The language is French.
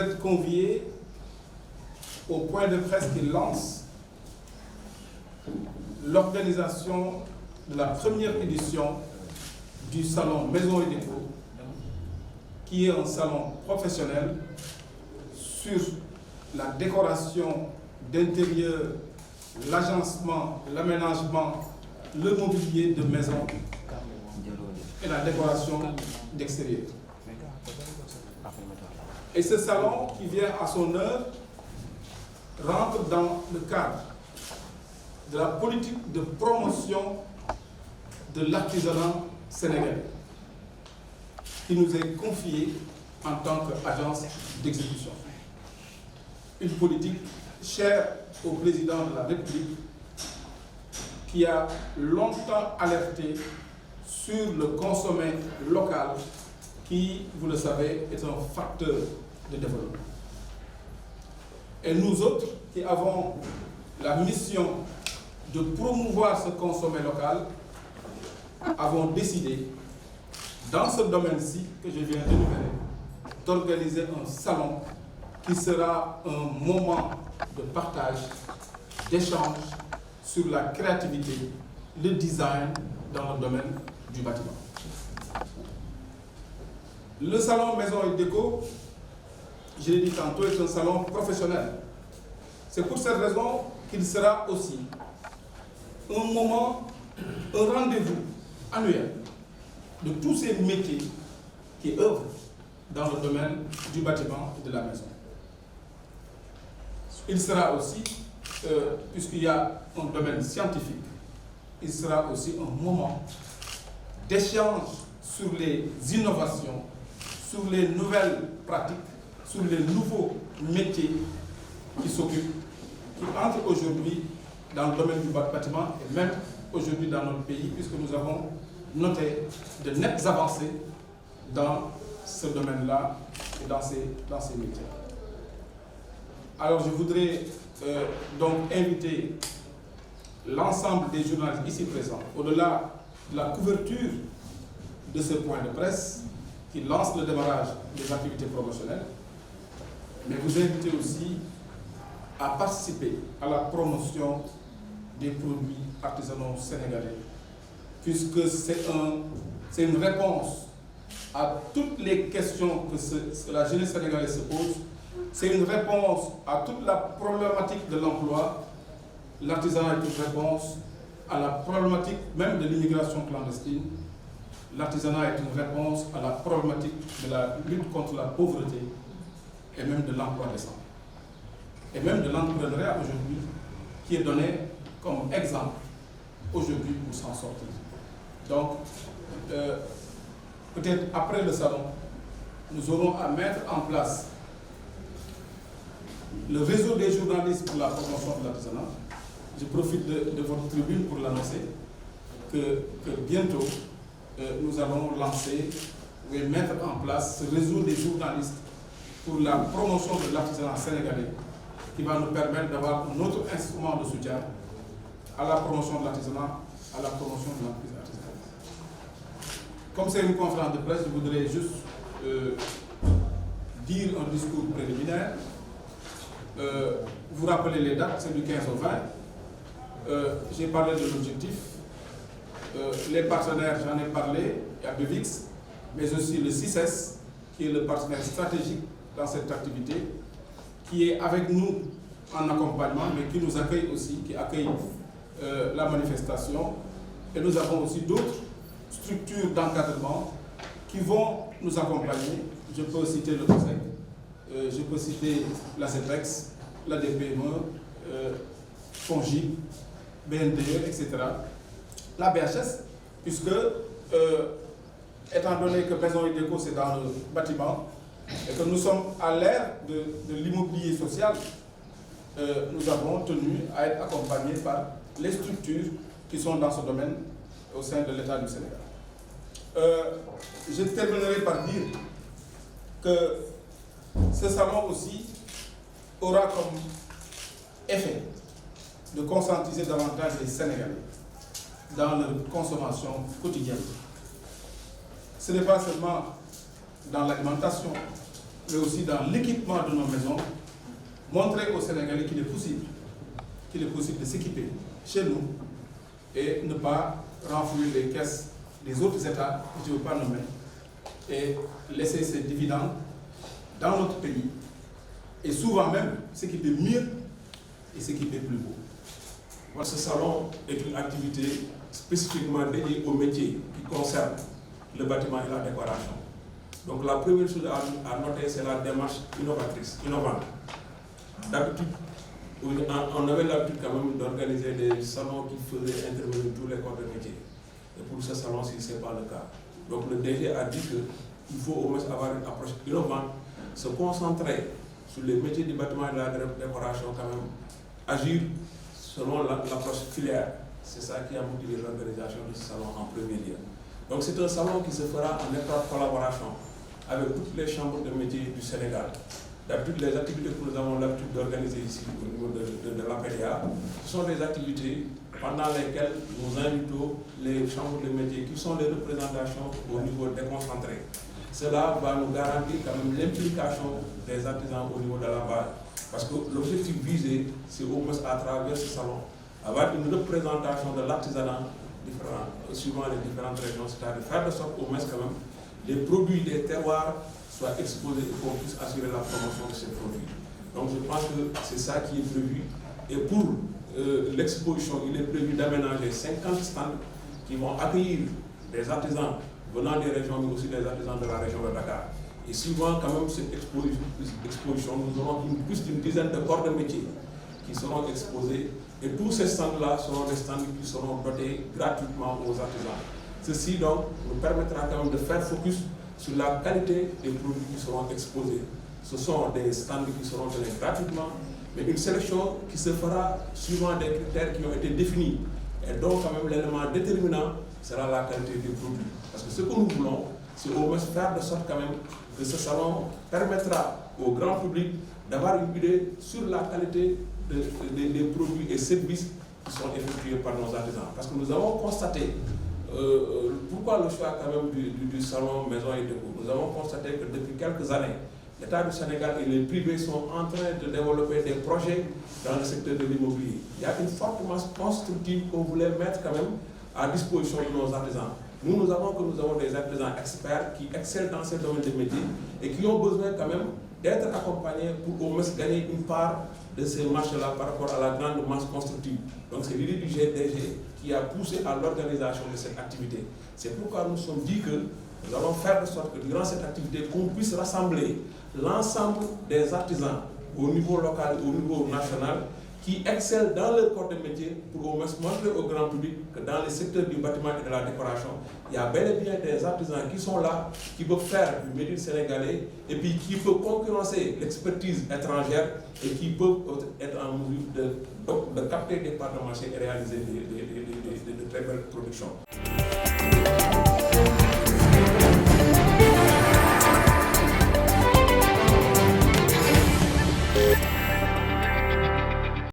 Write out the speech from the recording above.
êtes conviés au point de presse qui lance l'organisation de la première édition du salon Maison et Déco, qui est un salon professionnel sur la décoration d'intérieur, l'agencement, l'aménagement, le mobilier de maison et la décoration d'extérieur. Et ce salon qui vient à son heure rentre dans le cadre de la politique de promotion de l'artisanat sénégalais qui nous est confiée en tant qu'agence d'exécution. Une politique chère au président de la République qui a longtemps alerté sur le consommé local qui, vous le savez, est un facteur de développement. Et nous autres qui avons la mission de promouvoir ce consommé local, avons décidé, dans ce domaine-ci que je viens d'énumérer, d'organiser un salon qui sera un moment de partage, d'échange sur la créativité, le design dans le domaine du bâtiment. Le salon Maison et Déco, je l'ai dit tantôt, est un salon professionnel. C'est pour cette raison qu'il sera aussi un moment, un rendez-vous annuel de tous ces métiers qui œuvrent dans le domaine du bâtiment et de la maison. Il sera aussi, puisqu'il y a un domaine scientifique, il sera aussi un moment d'échange sur les innovations, sur les nouvelles pratiques, sur les nouveaux métiers qui s'occupent, qui entrent aujourd'hui dans le domaine du bâtiment et même aujourd'hui dans notre pays, puisque nous avons noté de nettes avancées dans ce domaine-là et dans ces métiers. Alors je voudrais donc inviter l'ensemble des journalistes ici présents, au-delà de la couverture de ce point de presse qui lance le démarrage des activités promotionnelles, mais vous inviter aussi à participer à la promotion des produits artisanaux sénégalais, puisque c'est une réponse à toutes les questions que la jeunesse sénégalaise se pose. C'est une réponse à toute la problématique de l'emploi. L'artisanat est une réponse à la problématique même de l'immigration clandestine. L'artisanat est une réponse à la problématique de la lutte contre la pauvreté et même de l'emploi décent. Et même de l'entrepreneuriat aujourd'hui, qui est donné comme exemple aujourd'hui pour s'en sortir. Donc, peut-être après le salon, nous aurons à mettre en place le réseau des journalistes pour la promotion de l'artisanat. Je profite de votre tribune pour l'annoncer que bientôt nous allons lancer et mettre en place ce réseau des journalistes pour la promotion de l'artisanat sénégalais qui va nous permettre d'avoir un autre instrument de soutien à la promotion de l'artisanat, à la promotion de l'entreprise artisanale. Comme c'est une conférence de presse, je voudrais juste dire un discours préliminaire. Vous rappelez les dates, c'est du 15 au 20. J'ai parlé de l'objectif. Les partenaires, j'en ai parlé, il y a BEVIX, mais aussi le CICES, qui est le partenaire stratégique dans cette activité, qui est avec nous en accompagnement, mais qui nous accueille aussi, qui accueille la manifestation. Et nous avons aussi d'autres structures d'encadrement qui vont nous accompagner. Je peux citer le COSEC, je peux citer la CEPEX, la DPME, FONGIP, BNDE, etc. La BHS, puisque, étant donné que Maison et Déco, c'est dans le bâtiment, et que nous sommes à l'ère de l'immobilier social, nous avons tenu à être accompagnés par les structures qui sont dans ce domaine au sein de l'État du Sénégal. Je terminerai par dire que ce salon aussi aura comme effet de conscientiser davantage les Sénégalais dans leur consommation quotidienne. Ce n'est pas seulement dans l'alimentation, mais aussi dans l'équipement de nos maisons, montrer aux Sénégalais qu'il est possible de s'équiper chez nous et ne pas renflouer les caisses des autres États que je ne veux pas nommer et laisser ces dividendes dans notre pays et souvent même s'équiper mieux et s'équiper plus beau. Ce salon est une activité spécifiquement dédiée aux métiers qui concernent le bâtiment et la décoration. Donc la première chose à noter, c'est la démarche innovante. D'habitude, on avait l'habitude quand même d'organiser des salons qui faisaient intervenir tous les corps de métier. Et pour ce salon-ci, ce n'est pas le cas. Donc le DG a dit qu'il faut au moins avoir une approche innovante, se concentrer sur les métiers du bâtiment et de la décoration quand même, agir selon l'approche filière. C'est ça qui a motivé l'organisation de ce salon en premier lieu. Donc c'est un salon qui se fera en étroite collaboration avec toutes les chambres de métiers du Sénégal. D'habitude, les activités que nous avons l'habitude d'organiser ici au niveau de l'APDA, ce sont des activités pendant lesquelles nous invitons les chambres de métiers qui sont les représentations au niveau déconcentré. Cela va nous garantir quand même l'implication des artisans au niveau de la base. Parce que l'objectif visé, c'est au moins à travers ce salon, avoir une représentation de l'artisanat suivant les différentes régions, c'est-à-dire faire de sorte au moins quand même les produits des terroirs soient exposés et qu'on puisse assurer la promotion de ces produits. Donc je pense que c'est ça qui est prévu. Et pour l'exposition, il est prévu d'aménager 50 stands qui vont accueillir des artisans venant des régions, mais aussi des artisans de la région de Dakar. Et suivant quand même cette exposition, nous aurons plus d'une dizaine de corps de métiers qui seront exposés. Et tous ces stands-là seront des stands qui seront dotés gratuitement aux artisans. Ceci donc nous permettra quand même de faire focus sur la qualité des produits qui seront exposés. Ce sont des stands qui seront donnés gratuitement, mais une sélection qui se fera suivant des critères qui ont été définis. Et donc quand même l'élément déterminant sera la qualité des produits. Parce que ce que nous voulons, c'est au moins faire de sorte quand même que ce salon permettra au grand public d'avoir une idée sur la qualité des produits et services qui sont effectués par nos artisans. Parce que nous avons constaté, pourquoi le choix quand même du salon Maison et Déco? Nous avons constaté que depuis quelques années, l'État du Sénégal et les privés sont en train de développer des projets dans le secteur de l'immobilier. Il y a une forte masse constructive qu'on voulait mettre quand même à disposition de nos artisans. Nous avons des artisans experts qui excellent dans ces domaines de métiers et qui ont besoin quand même d'être accompagnés pour au moins gagner une part de ces marchés-là par rapport à la grande masse constructive. Donc c'est l'idée du GDG qui a poussé à l'organisation de cette activité. C'est pourquoi nous nous sommes dit que nous allons faire de sorte que durant cette activité, qu'on puisse rassembler l'ensemble des artisans au niveau local et au niveau national qui excellent dans leur corps de métier pour au moins montrer au grand public que dans les secteurs du bâtiment et de la décoration, il y a bel et bien des artisans qui sont là, qui peuvent faire du métier sénégalais et puis qui peuvent concurrencer l'expertise étrangère et qui peuvent être en mesure de capter des parts de marché et réaliser de très belles productions.